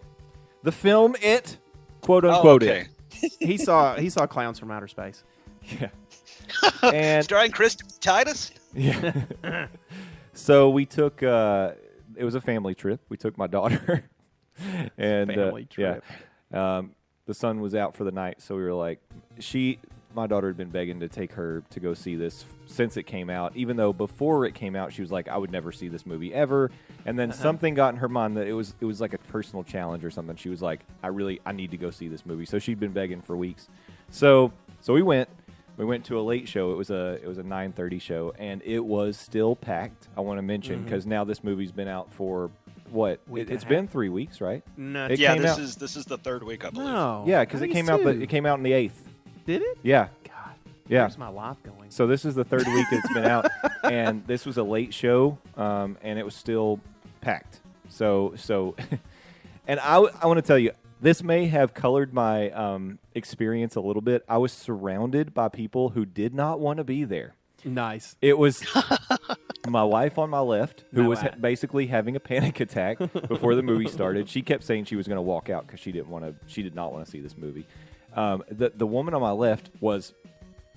The film It, quote unquote okay. It. He saw Clowns from Outer Space. Yeah. And starring Chris Titus. yeah. So we took. It was a family trip. We took my daughter, and Family trip. Yeah. The sun was out for the night, so we were like, my daughter had been begging to take her to go see this since it came out, even though before it came out, she was like, I would never see this movie ever. And then something got in her mind that it was like a personal challenge or something. She was like, I need to go see this movie. So she'd been begging for weeks. So we went to a late show. It was a 9:30 show, and it was still packed. I want to mention, because now this movie's been out for what? It's been 3 weeks, right? No. Yeah, this is the third week, I believe. No. Yeah, because it came out. It came out on the 8th. Did it? Yeah. God. Yeah. Where's my life going? So this is the third week it's been out, and this was a late show, and it was still packed. So, and I want to tell you, this may have colored my experience a little bit. I was surrounded by people who did not want to be there. Nice. It was my wife on my left, who was basically having a panic attack before the movie started. She kept saying she was going to walk out because she did not want to see this movie. The woman on my left was,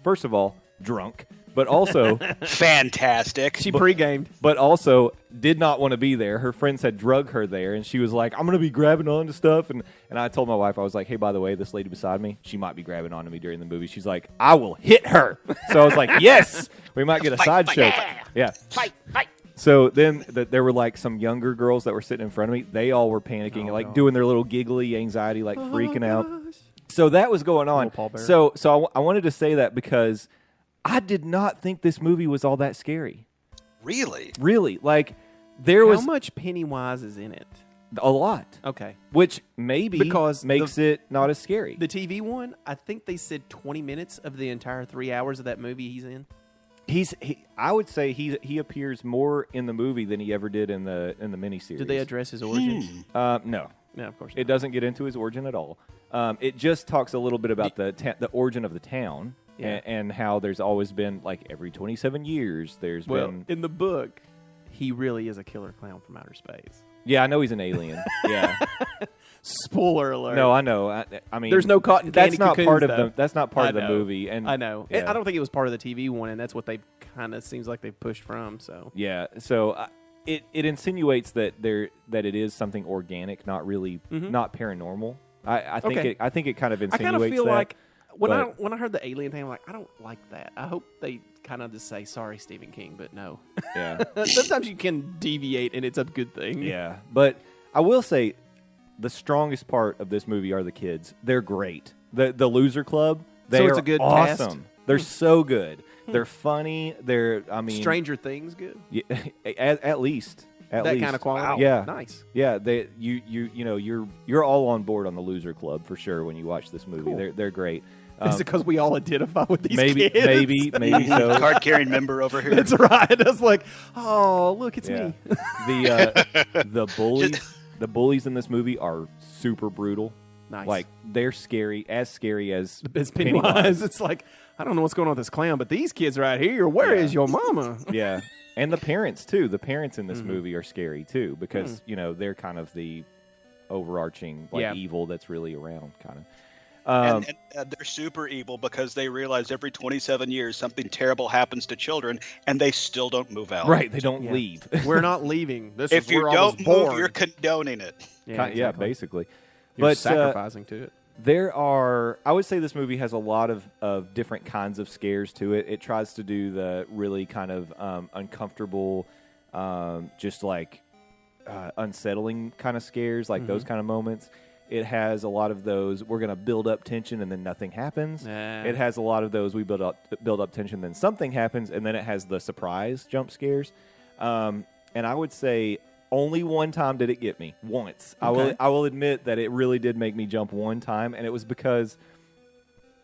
first of all, drunk, but also fantastic. She pre-gamed, but also did not want to be there. Her friends had drug her there, and she was like, "I'm going to be grabbing onto stuff." And I told my wife, I was like, "Hey, by the way, this lady beside me, she might be grabbing onto me during the movie." She's like, "I will hit her." So I was like, "Yes, we might get a sideshow." Yeah. Fight. So then there were like some younger girls that were sitting in front of me. They all were panicking, doing their little giggly anxiety, like freaking out. So that was going on. So I wanted to say that because I did not think this movie was all that scary. Really. Like, How much Pennywise is in it? A lot. Okay. Which maybe because makes it not as scary. The TV one, I think they said 20 minutes of the entire 3 hours of that movie he's in. I would say he appears more in the movie than he ever did in the miniseries. Did they address his origin? No. No, of course not. It doesn't get into his origin at all. It just talks a little bit about the origin of the town. Yeah. And how there's always been, like, every 27 years, there's been... in the book, he really is a killer clown from outer space. Yeah, I know he's an alien. Yeah. Spoiler alert. No, I know. I mean... There's no cotton candy That's not part I of the know. movie. And I know. Yeah. I don't think it was part of the TV one, and that's what they kind of seems like they've pushed from, so... Yeah, so... It insinuates that it is something organic, not really not paranormal. I think it kind of insinuates that. I kind of feel like when I heard the alien thing, I'm like, I don't like that. I hope they kind of just say, sorry, Stephen King, but no. Yeah. Sometimes you can deviate, and it's a good thing. Yeah, but I will say the strongest part of this movie are the kids. They're great. The Loser Club, they are a good awesome. cast? They're so good. They're funny. Stranger Things good? Yeah, at least. That kind of quality? Wow. Yeah. Nice. Yeah, you're all on board on the Loser Club for sure when you watch this movie. Cool. They're great. Is it because we all identify with these maybe, kids? Maybe so. Card-carrying member over here. That's right. I was like, oh, look, it's me. The bullies in this movie are super brutal. Nice. Like, they're scary as Pennywise. It's like, I don't know what's going on with this clown, but these kids right here, where is your mama? Yeah. And the parents, too. The parents in this movie are scary, too, because, they're kind of the overarching evil that's really around, kind of. And they're super evil because they realize every 27 years something terrible happens to children, and they still don't move out. Right, they don't leave. We're not leaving. This If is you where I was don't born. move, you're condoning it. Yeah, basically. You're But sacrificing to it. I would say this movie has a lot of different kinds of scares to it. It tries to do the really kind of uncomfortable, just like unsettling kind of scares, like those kind of moments. It has a lot of those, we're going to build up tension and then nothing happens. It has a lot of those, we build up tension, then something happens, and then it has the surprise jump scares. And I would say only one time did it get me. Once. Okay. I will admit that it really did make me jump one time, and it was because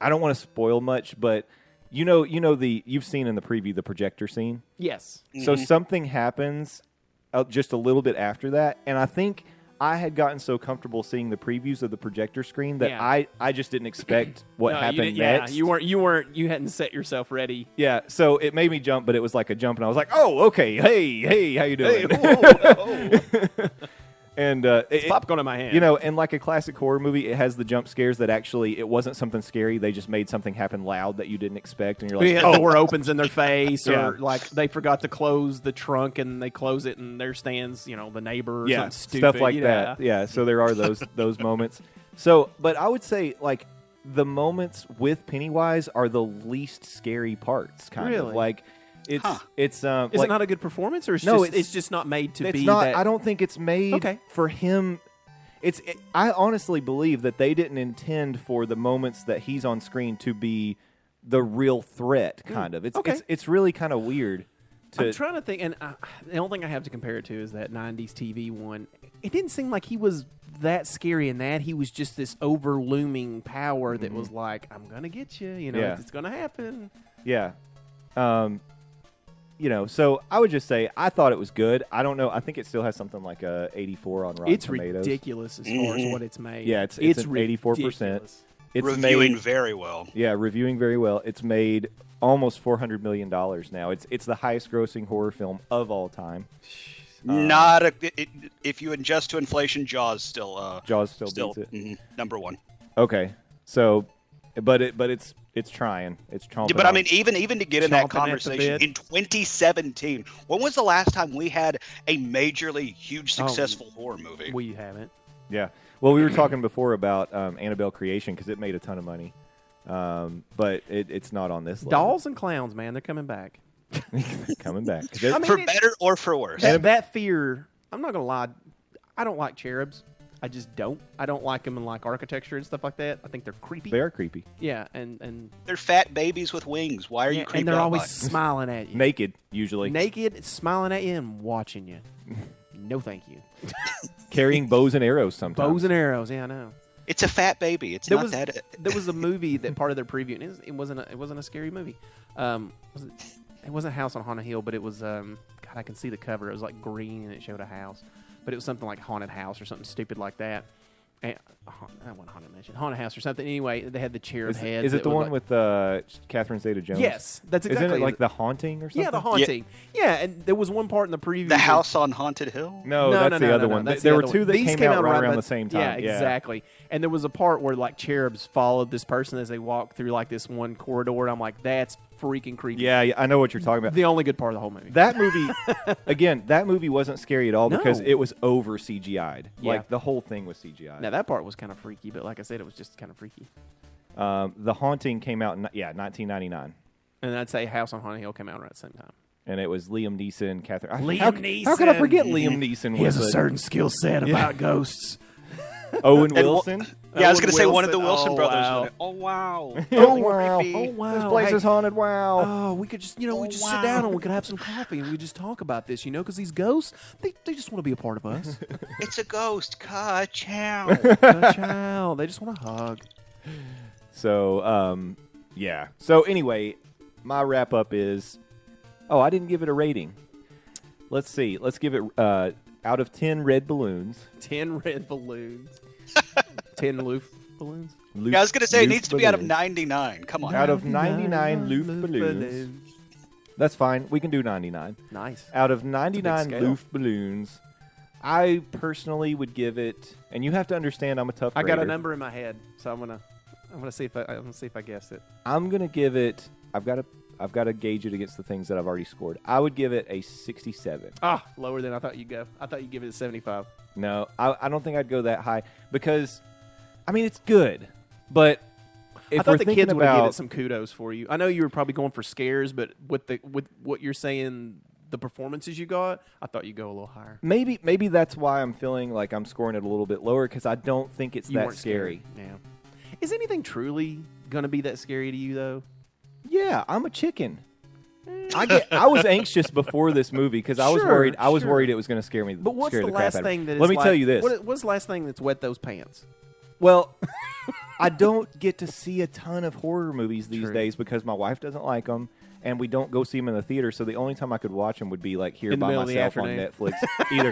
I don't want to spoil much, but you've seen in the preview the projector scene. Yes. So something happens just a little bit after that, and I think I had gotten so comfortable seeing the previews of the projector screen that I just didn't expect what happened next. You hadn't set yourself ready. Yeah, so it made me jump, but it was like a jump, and I was like, "Oh, okay, hey, how you doing?" And It's popcorn in my hand. and like a classic horror movie, it has the jump scares that actually it wasn't something scary. They just made something happen loud that you didn't expect, and you're like, the door opens in their face, Yeah. or like they forgot to close the trunk and they close it, and there stands, the neighbor or something stupid. stuff like that. Yeah, so there are those moments. So, but I would say like the moments with Pennywise are the least scary parts. Kind of Really? like it's Is like, it not a good performance, or it's just not made to it's be? not. That, I don't think it's made for him. I honestly believe that they didn't intend for the moments that he's on screen to be the real threat. Kind of. It's really kind of weird. I'm trying to think, and the only thing I have to compare it to is that '90s TV one. It didn't seem like he was that scary in that. He was just this overlooming power that was like, "I'm gonna get you." It's gonna happen. Yeah. So I would just say I thought it was good. I don't know. I think it still has something like a 84 on Rotten It's Tomatoes. ridiculous as far as what it's made. Yeah, it's an 84%. ridiculous. It's Reviewing made, very well. Yeah, reviewing very well. It's made almost $400 million now. It's the highest grossing horror film of all time. If you adjust to inflation, Jaws still beats it. Number one. Okay, so, but it's trying. It's chomping. Yeah, but on. I mean, even to get in that conversation in 2017, when was the last time we had a majorly huge successful horror movie? We haven't. Yeah. Well, we were talking before about Annabelle Creation because it made a ton of money, but it's not on this level. Dolls and clowns, man, they're coming back. They're coming back. For better or for worse. That fear, I'm not going to lie, I don't like cherubs. I just don't. I don't like them in like architecture and stuff like that. I think they're creepy. They are creepy. Yeah, and they're fat babies with wings. Why are you creepy? And they're out always by it? smiling at you. Naked, usually. Naked, smiling at you and watching you. No, thank you. Carrying bows and arrows sometimes. Bows and arrows. Yeah, I know. It's a fat baby. It's There not was- that. There was a movie that part of their preview, and it wasn't a scary movie. It wasn't House on Haunted Hill, but it was. God, I can see the cover. It was like green, and it showed a house, but it was something like Haunted House or something stupid like that. And, I want Haunted Mansion, Haunted House or something. Anyway, they had the cherub head. Is it the one with Catherine Zeta-Jones? Yes, that's exactly. Isn't it like The Haunting or something? Yeah, The Haunting. Yeah, and there was one part in the preview. The House on Haunted Hill? No, that's the other one. That's There the were other two one. that These came out right around about- the same time. Yeah, exactly. And there was a part where like cherubs followed this person as they walked through like this one corridor. And I'm like, that's freaking creepy. Yeah, I know what you're talking about. The only good part of the whole movie. That movie, again, that movie wasn't scary at all because No. it was over CGI'd. Yeah. Like, the whole thing was CGI'd. Now, that part was kind of freaky, but like I said, it was just kind of freaky. The Haunting came out in 1999. And I'd say House on Haunted Hill came out around the same time. And it was Liam Neeson, Catherine. Liam How could I Neeson. forget Liam Neeson? He has was a certain skill set about ghosts. Owen Wilson. Yeah, I was going to say Owen one of the Wilson. Wilson brothers. Wow. Oh, wow. Oh, wow. Creepy. Oh, wow. This place Hey. is haunted. Wow. Oh, we could just, we just sit down and we could have some coffee and we just talk about this, because these ghosts, they just want to be a part of us. It's a ghost. Ka-chow. Child, they just want to hug. So, yeah. So, anyway, my wrap up is I didn't give it a rating. Let's see. Let's give it out of 10 red balloons. 10 red balloons. 10 loof balloons. Yeah, I was going to say it Loof needs to be out of balloons. 99. Come on. Out of 99 loof balloons. That's fine. We can do 99. Nice. Out of 99 scale. loof balloons, I personally would give it, and you have to understand I'm a tough I grader. got a number in my head, so I'm I'm gonna see if I guessed it. I'm gonna give it. I've got to gauge it against the things that I've already scored. I would give it a 67. Ah, lower than I thought you'd go. I thought you'd give it a 75. No, I don't think I'd go that high because, I mean, it's good, but if I thought we're the thinking kids would have about given it some kudos for you. I know you were probably going for scares, but with what you're saying, the performances you got, I thought you'd go a little higher. maybe that's why I'm feeling like I'm scoring it a little bit lower because I don't think it's You that weren't scary. scared. Yeah. Is anything truly gonna be that scary to you though? Yeah, I'm a chicken. I was anxious before this movie because I was Sure, worried. I was sure. worried it was going to scare me. But what's scare the crap last out of me. thing that? Let me tell you this. What's the last thing that's wet those pants? Well, I don't get to see a ton of horror movies these True. days because my wife doesn't like them, and we don't go see them in the theater. So the only time I could watch them would be like here In the by middle of the myself on afternoon.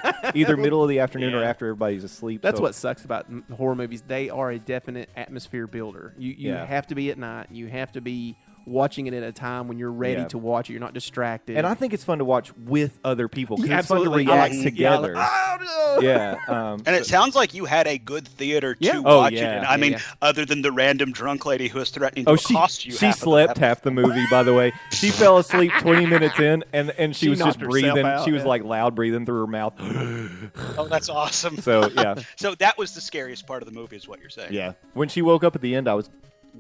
Netflix, either middle of the afternoon or after everybody's asleep. That's so, what sucks about horror movies. They are a definite atmosphere builder. You Yeah. have to be at night. You have to be watching it at a time when you're ready Yeah. to watch it. You're not distracted. And I think it's fun to watch with other people because Yeah, it's fun to absolutely. react Yeah, together. oh, no. Yeah, And it sounds like you had a good theater to Yeah. Oh, watch yeah. it. And I mean, Yeah. other than the random drunk lady who was threatening to Oh, cost you she half of the slept episode. half the movie. By the way, she fell asleep 20 minutes in, and she She was just knocked herself breathing. out, She was yeah. like loud breathing through her mouth. Oh, that's awesome. So yeah, So that was the scariest part of the movie, is what you're saying. yeah. When she woke up at the end, I was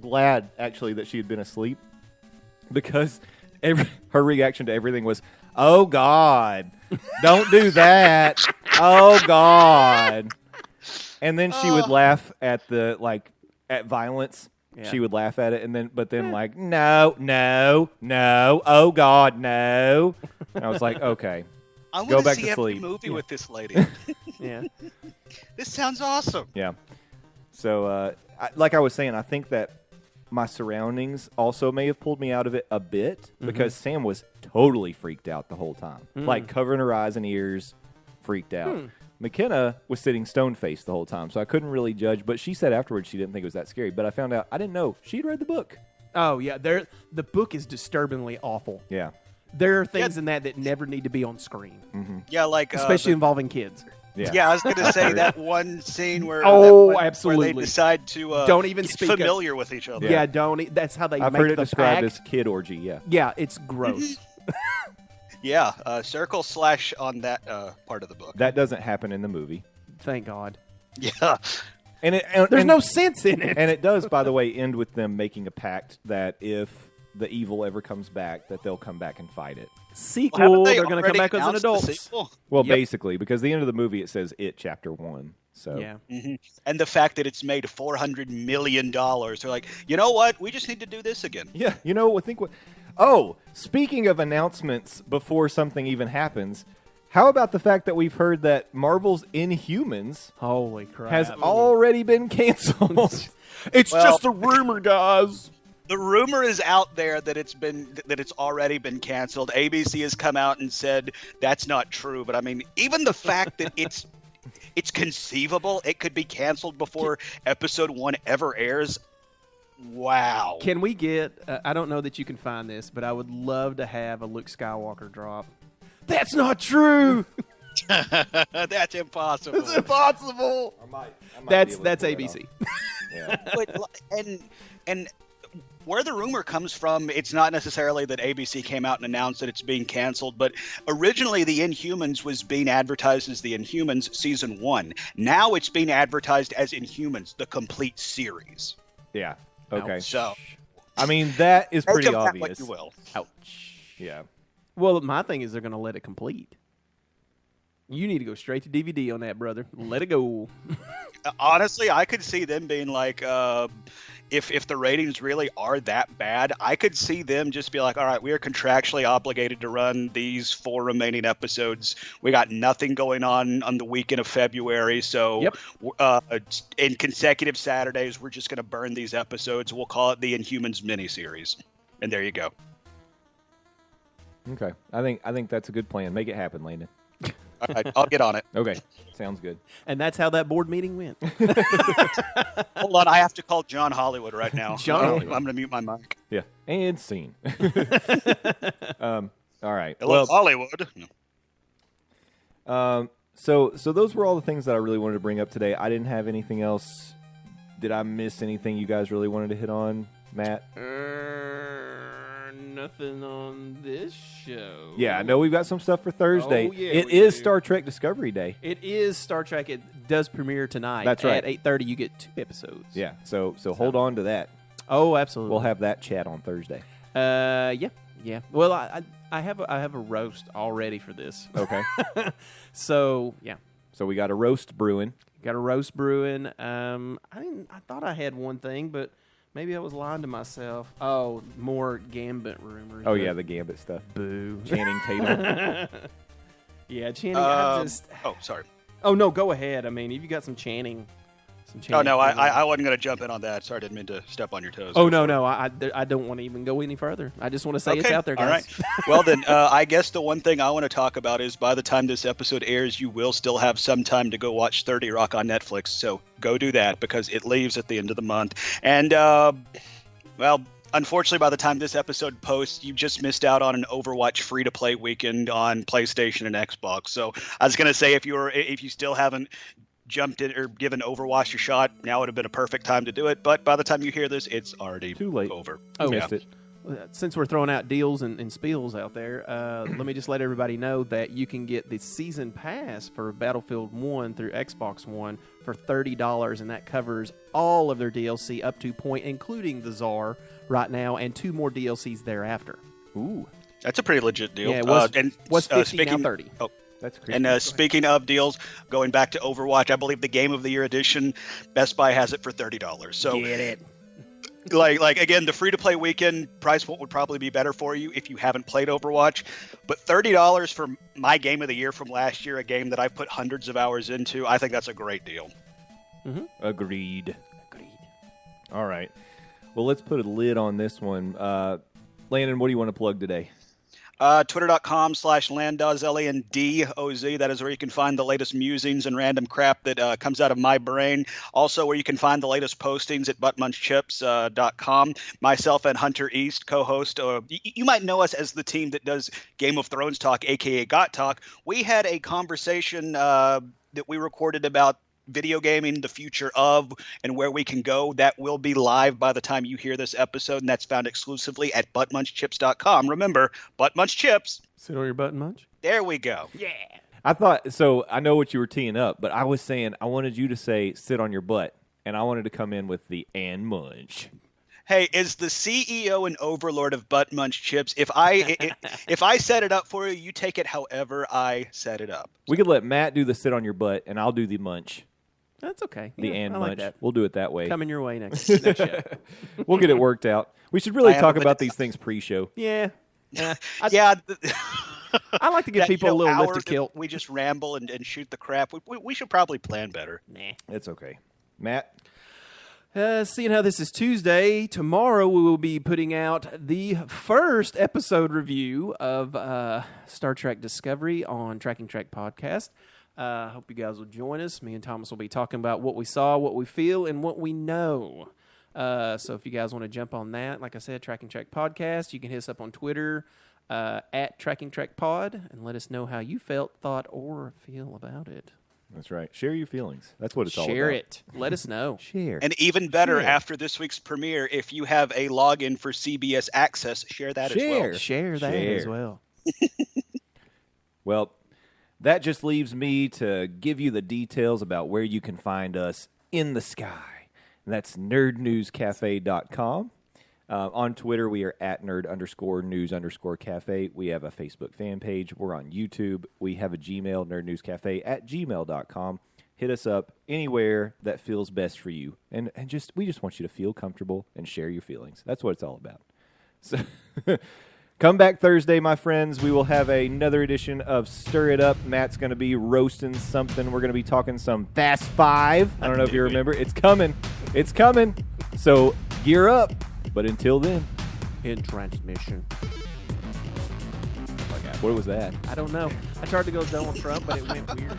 glad actually that she had been asleep because her reaction to everything was, "Oh God, don't do that! Oh God!" And then she would laugh at at violence. Yeah. She would laugh at it, and then like, no, oh God, no. And I was like, okay, I want Go to back see to every sleep. movie with this lady. Yeah. This sounds awesome. yeah. So, like I was saying, I think that my surroundings also may have pulled me out of it a bit because Sam was totally freaked out the whole time, like covering her eyes and ears, freaked out. McKenna was sitting stone-faced the whole time, so I couldn't really judge. But she said afterwards she didn't think it was that scary. But I found out I didn't know she'd read the book. Oh yeah. The book is disturbingly awful. Yeah, There are things in that never need to be on screen, Yeah, like especially involving kids. yeah. Yeah, I was going to say that one scene where Oh, where absolutely. they decide to Don't even get speak up. familiar with each other. Yeah, don't. That's how they I've make heard it the described pact. as kid orgy. Yeah, Yeah, it's gross. Yeah, circle / on that part of the book. that doesn't happen in the movie, Thank God. Yeah, and There's no sense in it. And it does, by the way, end with them making a pact that if the evil ever comes back, that they'll come back and fight it. Sequel. Haven't they They're going to come already back as an announced the adult. sequel? Well, Yep. basically, because the end of the movie it says It Chapter 1. So Yeah. And the fact that it's made $400 million, they're like, you know what? We just need to do this again. yeah, you know, I think what. Oh, speaking of announcements before something even happens, how about the fact that we've heard that Marvel's Inhumans Holy crap. has already been canceled? It's Well- just a rumor, guys. The rumor is out there that it's already been canceled. ABC has come out and said that's not true. But I mean, even the fact that it's conceivable it could be canceled before episode 1 ever airs. Wow. Can we get? I don't know that you can find this, but I would love to have a Luke Skywalker drop. That's not true. That's impossible. It's impossible. I might That's be able to pull it ABC. off. Yeah. But, and where the rumor comes from, it's not necessarily that ABC came out and announced that it's being canceled, but originally the Inhumans was being advertised as the Inhumans season 1. Now it's being advertised as Inhumans, the complete series. Yeah. Okay. So I mean, that is make pretty of that obvious. what you will. Ouch. Yeah. Well, my thing is they're going to let it complete. You need to go straight to DVD on that, brother. Let it go. Honestly, I could see them being like, if the ratings really are that bad, I could see them just be like, all right, we are contractually obligated to run these 4 remaining episodes. We got nothing going on the weekend of February, so Yep. In consecutive Saturdays, we're just going to burn these episodes. We'll call it the Inhumans miniseries, and there you go. Okay. I think that's a good plan. Make it happen, Landon. All right, I'll get on it. Okay. Sounds good. And that's how that board meeting went. Hold on, I have to call John Hollywood right now. John Hollywood. I'm going to mute my mic. Yeah. And scene. All right. Hello, Hollywood. So those were all the things that I really wanted to bring up today. I didn't have anything else Did I miss anything you guys really wanted to hit on, Matt? Nothing on this show. Yeah, I know we've got some stuff for Thursday. Oh, yeah, it we is do. Star Trek Discovery Day. It is Star Trek. It does premiere tonight. That's right. At 8:30, you get 2 episodes. Yeah, so hold on to that. Oh, absolutely. We'll have that chat on Thursday. Yeah. Well, I have a roast all ready for this. Okay. So yeah, So we got a roast brewing. got a roast brewing. I thought I had one thing, but maybe I was lying to myself. Oh, more Gambit rumors. Oh, but yeah, the Gambit stuff. boo. Channing Tatum. Yeah, Channing. I just. Oh, sorry. Oh no, go ahead. I mean, if you got some Channing. Oh no, I wasn't going to jump in on that. Sorry, I didn't mean to step on your toes. Oh no, I don't want to even go any further. I just want to say it's out there, guys. All right. Well then, I guess the one thing I want to talk about is by the time this episode airs, you will still have some time to go watch 30 Rock on Netflix. So go do that because it leaves at the end of the month. And well, unfortunately, by the time this episode posts, you just missed out on an Overwatch free-to-play weekend on PlayStation and Xbox. So I was going to say if you still haven't jumped in or given Overwatch a shot, now would have been a perfect time to do it. But by the time you hear this, it's already Too late. over. Oh, Missed it. Since we're throwing out deals and spiels out there, let me just let everybody know that you can get the season pass for Battlefield 1 through Xbox One for $30, and that covers all of their DLC up to point, including the Czar right now, and 2 more DLCs thereafter. Ooh, That's a pretty legit deal. Yeah, it was, and was 50, speaking, now 30. Oh, that's crazy. and speaking of deals, going back to Overwatch, I believe the Game of the Year edition, Best Buy has it for $30. So Get it. like again, the free-to-play weekend price point would probably be better for you if you haven't played Overwatch. But $30 for my Game of the Year from last year, a game that I've put hundreds of hours into, I think that's a great deal. Mm-hmm. Agreed. All right. Well, let's put a lid on this one. Landon, what do you want to plug today? Twitter.com/Landoz, Landoz. That is where you can find the latest musings and random crap that comes out of my brain. Also, where you can find the latest postings at buttmunchchips.com. Myself and Hunter East, co-host. You might know us as the team that does Game of Thrones Talk, a.k.a. Got Talk. We had a conversation that we recorded about video gaming, the future of, and where we can go. That will be live by the time you hear this episode, and that's found exclusively at buttmunchchips.com. Remember, Buttmunch Chips. Sit on your butt and munch? There we go. Yeah. I thought, so I know what you were teeing up, but I was saying I wanted you to say sit on your butt, and I wanted to come in with the and munch. Hey, as the CEO and overlord of Butt Munch Chips, if I set it up for you, you take it however I set it up. We could let Matt do the sit on your butt, and I'll do the munch. That's okay. The Yeah, and I munch. like that. We'll do it that way. Coming your way next show. We'll get it worked out. We should really I talk have a- about these things pre-show. Yeah. Yeah, I like to give that, people a little hour lift to that kill. we just ramble and shoot the crap. We should probably plan better. Nah. It's okay. Matt? Seeing how this is Tuesday, tomorrow we will be putting out the first episode review of Star Trek Discovery on Tracking Track Podcast. I hope you guys will join us. Me and Thomas will be talking about what we saw, what we feel, and what we know. So if you guys want to jump on that, like I said, Tracking Track Podcast, you can hit us up on Twitter at Tracking Track Pod and let us know how you felt, thought, or feel about it. That's right. Share your feelings. That's what it's all about. Share it. Let us know. Share. And even better, Share. after this week's premiere, if you have a login for CBS Access, share that as well. Share that as well. Well, that just leaves me to give you the details about where you can find us in the sky. And that's nerdnewscafe.com. On Twitter, we are at nerd_news_cafe. We have a Facebook fan page. We're on YouTube. We have a Gmail, nerdnewscafe@gmail.com. Hit us up anywhere that feels best for you. And we just want you to feel comfortable and share your feelings. That's what it's all about. So come back Thursday, my friends. We will have another edition of Stir It Up. Matt's going to be roasting something. We're going to be talking some Fast Five. I don't know if you remember. It's coming. It's coming. So gear up. But until then, In transmission. what was that? I don't know. I tried to go Donald Trump, but it went weird.